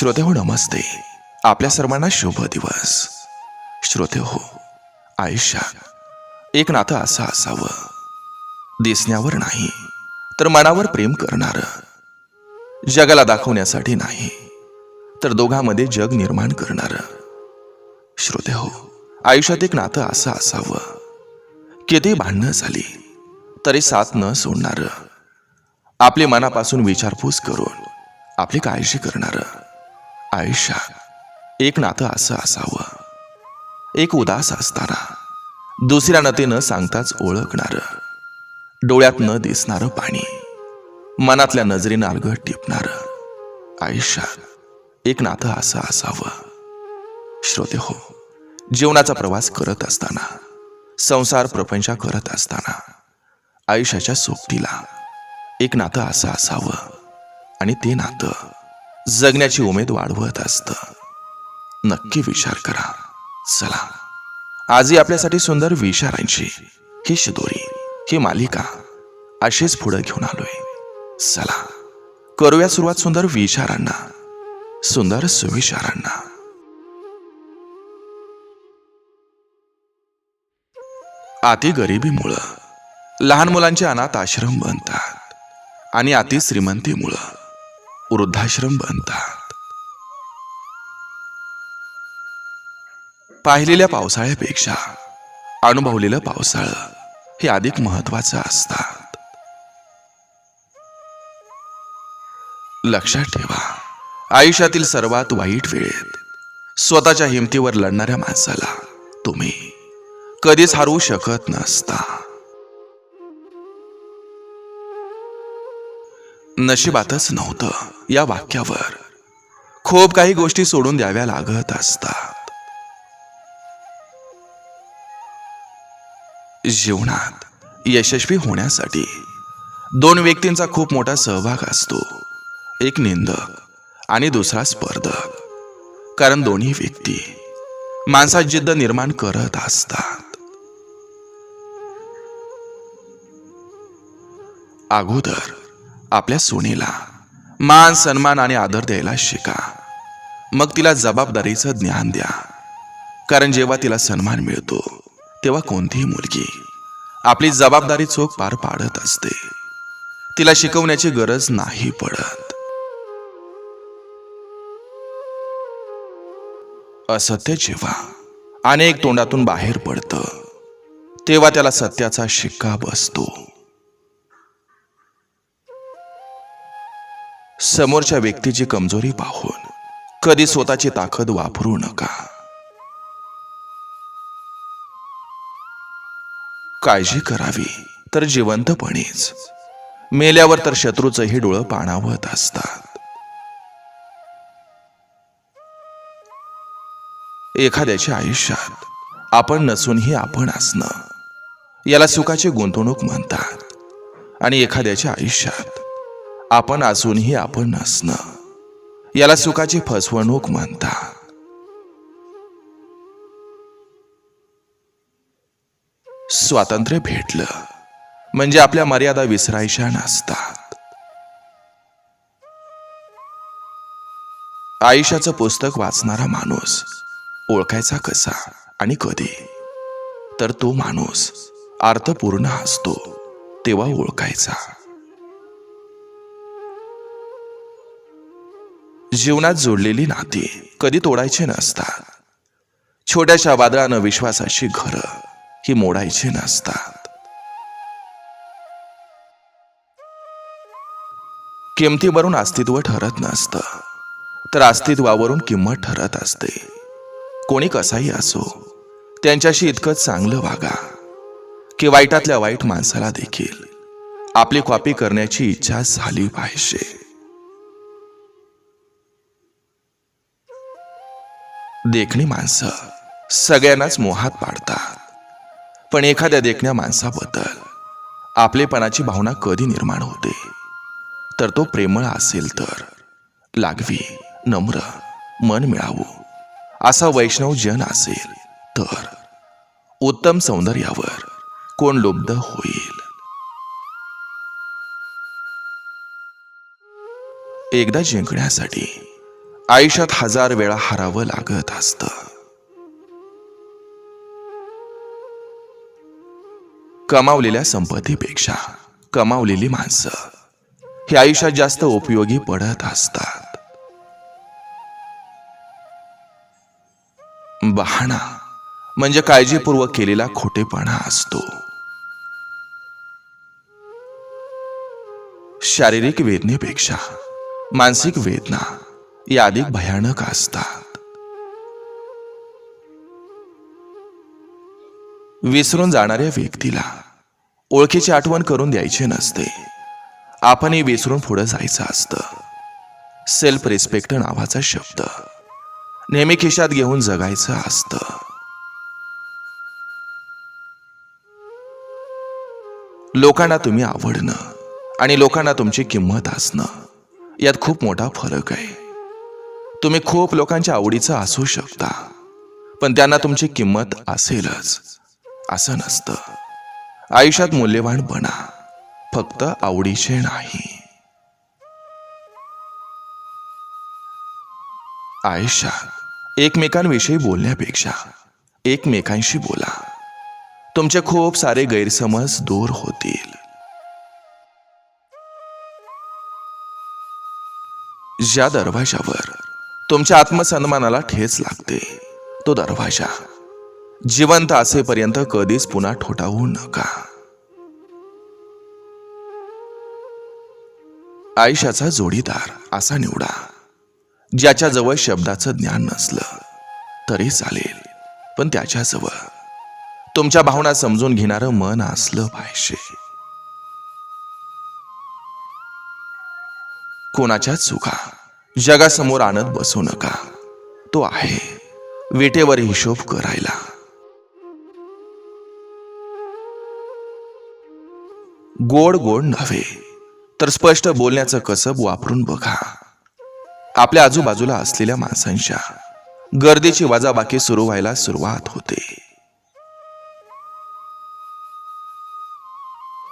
श्रोते हो, नमस्ते. आपल्या सर्वांना शुभ दिवस. श्रोते हो, आयुष्यात एक नातं असं असावं, दिसण्यावर नाही तर मनावर प्रेम करणारं, जगाला दाखवण्यासाठी नाही तर दोघांमध्ये जग निर्माण करणारं. श्रोते हो, आयुष्यात एक नातं असं असावं, किती भांडणं झाली तरी साथ न सोडणारं, आपली मनापासून विचारपूस करून आपली काळजी करणारं. आयुष्यात एक नातं असं असावं, एक उदास असताना दुसऱ्यानं ते न सांगताच ओळखणारं, डोळ्यात न दिसणारं पाणी, मनातल्या नजरेनं अलगद टिपणारं. आयुष्यात एक नातं असं असावं. श्रोते हो, जीवनाचा प्रवास करत असताना, संसार प्रपंच करत असताना, आयुष्याच्या सोबतीला एक नातं असं असावं आणि ते नातं जगण्याची उमेद वाढवत असतं. नक्की विचार करा. चला, आजही आपल्यासाठी सुंदर विचारांची ही शिदोरी, ही मालिका अशीच पुढे घेऊन आलोय. चला, करूया सुरुवात सुंदर विचारांना, सुंदर सुविचारांना. अति गरिबीमुळं लहान मुलांचे अनाथ आश्रम बनतात आणि अति श्रीमंतीमुळं वृद्धाश्रम बनतात. पाहिलेल्या पावसाळ्यापेक्षा अनुभवलेलं पावसाळं हे अधिक महत्वाचं असतात. लक्षात ठेवा, आयुष्यातील सर्वात वाईट वेळेत स्वतःच्या हिमतीवर लढणाऱ्या माणसाला तुम्ही कधीच हरवू शकत नसता. नशिबातच नव्हतं या वाक्यावर खूप काही गोष्टी सोडून द्याव्या लागत असतात. जीवनात यशस्वी होण्यासाठी दोन व्यक्तींचा खूप मोठा सहभाग असतो, एक निंदक आणि दुसरा स्पर्धक. कारण दोन्ही व्यक्ती माणसात जिद्द निर्माण करत असतात. अगोदर आपल्या सुनेला मान सन्मान आणि आदर द्यायला शिका, मग तिला जबाबदारीचं ज्ञान द्या. कारण जेव्हा तिला सन्मान मिळतो तेव्हा कोणतीही मुलगी आपली जबाबदारी चोख पार पाडत असते. तिला शिकवण्याची गरज नाही पडत. असत्य जेव्हा अनेक तोंडातून बाहेर पडतं तेव्हा त्याला सत्याचा शिक्का बसतो. समोरच्या व्यक्तीची कमजोरी पाहून कधी स्वतःची ताकद वापरू नका. काळजी करावी तर जिवंतपणेच, मेल्यावर तर शत्रूचंही डोळं पाणावत असतात. एखाद्याच्या आयुष्यात आपण नसूनही आपण असणं, याला सुखाची गुंतवणूक म्हणतात. आणि एखाद्याच्या आयुष्यात आपण असूनही आपण नसणं, याला सुखाची फसवणूक म्हणतात. स्वातंत्र्य भेटलं म्हणजे आपल्या मर्यादा विसरायच्या नसतात. आयुष्याचं पुस्तक वाचणारा माणूस ओळखायचा कसा आणि कधी, तर तो माणूस अर्थपूर्ण असतो तेव्हा ओळखायचा. जीवनात जोडलेली नाती कधी तोडायची नसतात. छोट्याशा वादळानं विश्वासाची घरं ही मोडायची नसतात. किमतीवरून अस्तित्व ठरत नसतं, तर अस्तित्वावरून किंमत ठरत असते. कोणी कसाही असो, त्यांच्याशी इतकं चांगलं वागा की वाईटातल्या वाईट माणसाला देखील आपली कॉपी करण्याची इच्छा झाली पाहिजे. देखणी माणसं सगळ्यांनाच मोहात पाडतात, पण एखाद्या देखण्या माणसाबद्दल आपलेपणाची भावना कधी निर्माण होते, तर तो प्रेमळ असेल तर, लागवी, नम्र, मन मिळावू असा वैष्णव जन असेल तर, उत्तम सौंदर्यावर कोण लुब्ध होईल. एकदा जिंकण्यासाठी आयुष्यात हजार वेळा हरावं लागत असतं. कमावलेल्या संपत्तीपेक्षा कमावलेली माणसं हे आयुष्यात जास्त उपयोगी पडत असतात. बहाणा म्हणजे काळजीपूर्वक केलेला खोटेपणा असतो. शारीरिक वेदनेपेक्षा मानसिक वेदना या अधिक भयानक असतात. विसरून जाणाऱ्या व्यक्तीला ओळखीची आठवण करून द्यायची नसते. आपणही विसरून पुढे जायचं असतं. सेल्फ रिस्पेक्ट नावाचा शब्द नेहमी खिशात घेऊन जगायचं असतं. लोकांना तुम्ही आवडणं आणि लोकांना तुमची किंमत असणं यात खूप मोठा फरक आहे. तुम्ही खूप लोकांच्या आवडीचं असू शकता, पण त्यांना तुमची किंमत असेलच असं नसतं. आयुष्यात मूल्यवान बना, फक्त आवडीचे नाही. आयुष्यात एकमेकांविषयी बोलण्यापेक्षा एकमेकांशी बोला. तुमचे खूप सारे गैरसमज दूर होतील. ज्या दरवाजावर तुमच्या आत्मसन्मानाला ठेच लागते तो दरवाजा जिवंत असेपर्यंत कधीच पुन्हा ठोठावू नका. आयुष्याचा जोडीदार असा निवडा ज्याच्याजवळ शब्दाचं ज्ञान नसलं तरी चालेल, पण त्याच्याजवळ तुमच्या भावना समजून घेणारं मन असलं पाहिजे. कोणाच्या चुका जगासमोर आणत बसू नका. तो आहे विटेवर हिशोब करायला. गोड गोड नव्हे तर स्पष्ट बोलण्याचं कसब वापरून बघा. आपल्या आजूबाजूला असलेल्या माणसांच्या गर्दीची वजाबाकी सुरू व्हायला सुरुवात होते.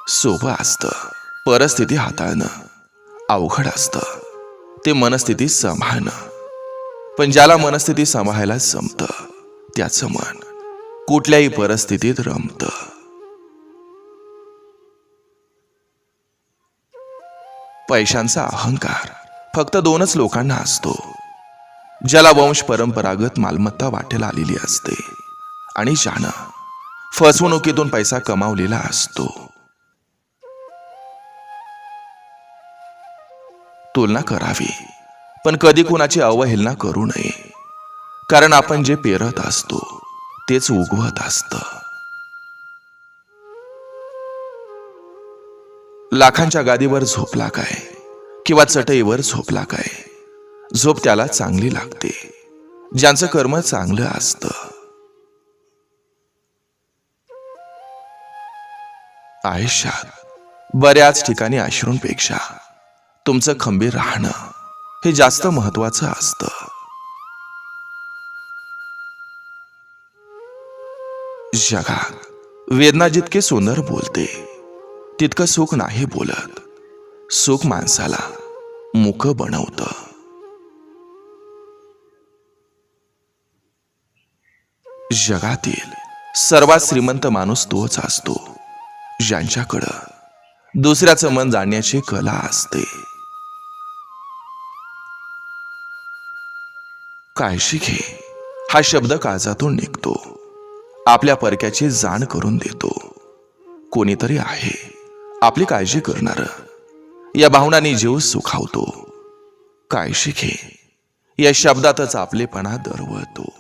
सोपं असतं परिस्थिती हाताळणं, अवघड असतं ते मनस्थिती सांभाळणं. पण ज्याला मनस्थिती सांभाळायला जमतं त्याचं मन कुठल्याही परिस्थितीत रमतं. पैशांचा अहंकार फक्त दोनच लोकांना असतो, ज्याला वंश परंपरागत मालमत्ता वाटेला आलेली असते आणि ज्यानं फसवणुकीतून पैसा कमावलेला असतो. तुलना करावी, पण कधी कुणाची अवहेलना करू नये. कारण आपण जे पेरत असतो तेच उगवत असतं. लाखांच्या गादीवर झोपला काय किंवा चटईवर झोपला काय, झोप त्याला चांगली लागते ज्यांचं कर्म चांगलं असतं. आयुष्यात बऱ्याच ठिकाणी अश्रूंपेक्षा तुमचं खंबीर राहणं हे जास्त महत्वाचं असतं. जगात वेदना जितके सुंदर बोलते तितकं सुख नाही बोलत. सुख माणसाला मूक बनवतं. जगातील सर्वात श्रीमंत माणूस तोच असतो ज्यांच्याकडं दुसऱ्याचं मन जाणण्याची कला असते. काळजी घे हा शब्द काळजातून निघतो, आपल्या परक्याची जाण करून देतो. कोणीतरी आहे आपली काळजी करणार, या भावनांनी जीव सुखावतो. काळजी घे या शब्दातच आपलेपणा दरवळतो.